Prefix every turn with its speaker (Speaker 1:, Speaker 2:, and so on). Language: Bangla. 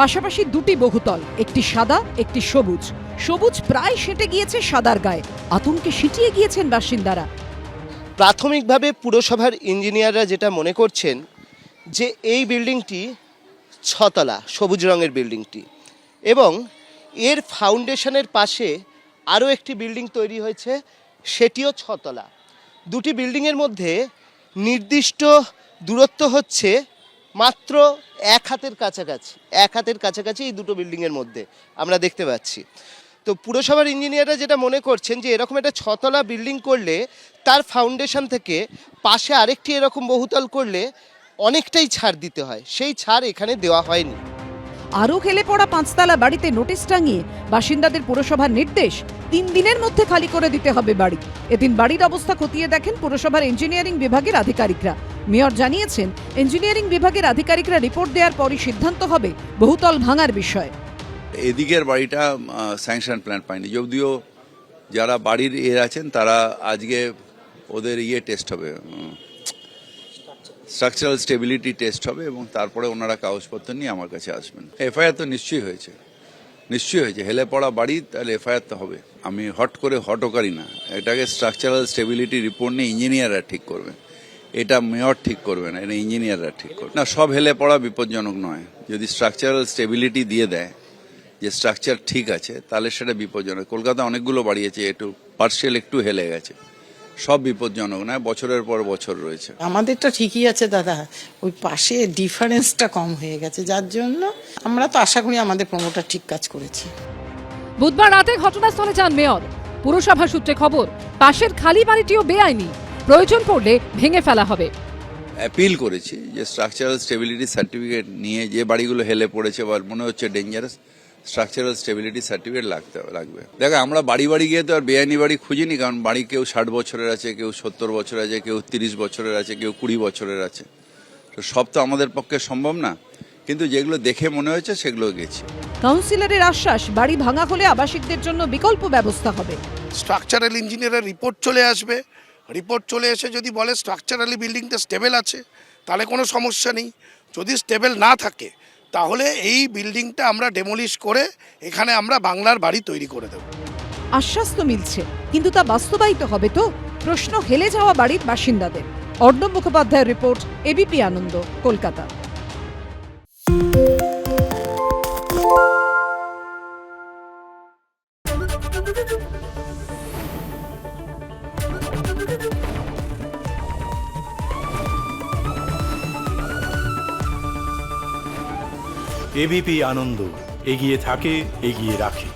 Speaker 1: পাশাপাশি দুটি বহুতল, একটি সাদা একটি সবুজ। সবুজ প্রায় সেঁটে গিয়েছে সাদার গায়ে, আতঙ্কে সিটিয়ে গিয়েছেন বাসিন্দারা।
Speaker 2: প্রাথমিকভাবে পুরসভার ইঞ্জিনিয়াররা যেটা মনে করছেন যে এই বিল্ডিংটি 6 তলা সবুজ রঙের বিল্ডিংটি, এবং এর ফাউন্ডেশনের পাশে আরও একটি বিল্ডিং তৈরি হয়েছে, সেটিও 6 তলা। দুটি বিল্ডিংয়ের মধ্যে নির্দিষ্ট দূরত্ব হচ্ছে মাত্র 1 হাতের কাছাকাছি। 1 হাতের কাছাকাছি এই দুটো বিল্ডিংয়ের মধ্যে আমরা দেখতে পাচ্ছি। তো পুরসভার ইঞ্জিনিয়াররা যেটা মনে করছেন যে এরকম একটা 6 তলা বিল্ডিং করলে তার ফাউন্ডেশন থেকে পাশে আরেকটি এরকম বহুতল করলে অনেকটাই ছাড় দিতে হয়, সেই ছাড় এখানে দেওয়া হয়নি।
Speaker 1: আরও হেলে পড়া 5 তলা বাড়িতে নোটিশ টাঙিয়ে বাসিন্দাদের পুরসভার নির্দেশ, 3 দিনের মধ্যে খালি করে দিতে হবে বাড়ি। এদিন বাড়ির অবস্থা খতিয়ে দেখেন পুরসভার ইঞ্জিনিয়ারিং বিভাগের আধিকারিকরা। মেয়র জানিয়েছেন, ইঞ্জিনিয়ারিং বিভাগের আধিকারিকরা রিপোর্ট দেওয়ার পরই সিদ্ধান্ত হবে বহুতল ভাঙার বিষয়ে।
Speaker 3: এদিকের বাড়িটা স্যাংশন প্ল্যান পায়নি, যদিও যারা বাড়ির আছেন তারা আজকে ওদের টেস্ট হবে, স্ট্রাকচারাল স্টেবিলিটি টেস্ট হবে, এবং তারপরে ওনারা কাগজপত্র নিয়ে আমার কাছে আসবেন। এফআইআর তো নিশ্চয়ই হয়েছে, হেলে পড়া বাড়ি, তাহলে এফআইআর তো হবে। আমি হটও করি না, এটাকে স্ট্রাকচারাল স্টেবিলিটি রিপোর্ট নিয়ে ইঞ্জিনিয়াররা ঠিক করবেন, এটা মেয়র ঠিক করবে না, এটা ইঞ্জিনিয়াররা ঠিক করবে না। সব হেলে পড়া বিপজ্জনক নয়, যদি স্ট্রাকচারাল স্টেবিলিটি দিয়ে দেয় যে স্ট্রাকচার ঠিক আছে, তাহলে সেটা বিপজ্জনক। কলকাতা অনেকগুলো বাড়ি আছে একটু পার্সিয়াল একটু হেলে গেছে, সব বিপজ্জনক নয়, বছরের পর বছর রয়েছে।
Speaker 4: আমাদেরটা ঠিকই আছে দাদা, ওই পাশে ডিফারেন্সটা কম হয়ে গেছে, যার জন্য আমরা তো আশা করি আমাদের প্রমোটার ঠিক কাজ করেছে।
Speaker 5: বুধবার রাতে ঘটনাস্থলে যান মেয়র। পুরসভা সূত্রে খবর, পাশের খালি বাড়িটিও বেআইনি, প্রয়োজন পড়লে ভেঙে ফেলা হবে।
Speaker 3: অ্যাপিল করেছি যে স্ট্রাকচারাল স্টেবিলিটি সার্টিফিকেট নিয়ে যে বাড়িগুলো হেলে পড়েছে বা মনে হচ্ছে ডেঞ্জারাস, স্ট্রাকচারাল স্টেবিলিটি সার্টিফিকেট লাগবে। দেখো, আমরা বাড়ি গিয়ে তো আর বেআইনি বাড়ি খুঁজিনি, কারণ বাড়ি কেউ 60 বছরের আছে, কেউ 70 বছরের আছে, কেউ 30 বছরের আছে, কেউ 20 বছরের আছে। তো সব তো আমাদের পক্ষে সম্ভব না, কিন্তু যেগুলো দেখে মনে হয়েছে সেগুলো গেছি।
Speaker 1: কাউন্সিলরের আশ্বাস, বাড়ি ভাঙা হলে আবাসিকদের জন্য বিকল্প ব্যবস্থা হবে।
Speaker 6: স্ট্রাকচারাল ইঞ্জিনিয়ারের রিপোর্ট চলে আসবে, রিপোর্ট চলে এসে যদি বলে স্ট্রাকচারালি বিল্ডিংটা স্টেবল আছে, তাহলে কোনো সমস্যা নেই। যদি স্টেবল না থাকে, তাহলে এই বিল্ডিংটা আমরা ডেমোলিশ করে এখানে আমরা বাংলার বাড়ি তৈরি করে দেব।
Speaker 1: আশ্বাস তো মিলছে, কিন্তু তা বাস্তবায়িত হবে তো? প্রশ্ন হেলে যাওয়া বাড়ির বাসিন্দাদের। অর্ণব মুখোপাধ্যায়ের রিপোর্ট, এবিপি আনন্দ, কলকাতা।
Speaker 7: এবিপি আনন্দ, এগিয়ে থাকে, এগিয়ে রাখে।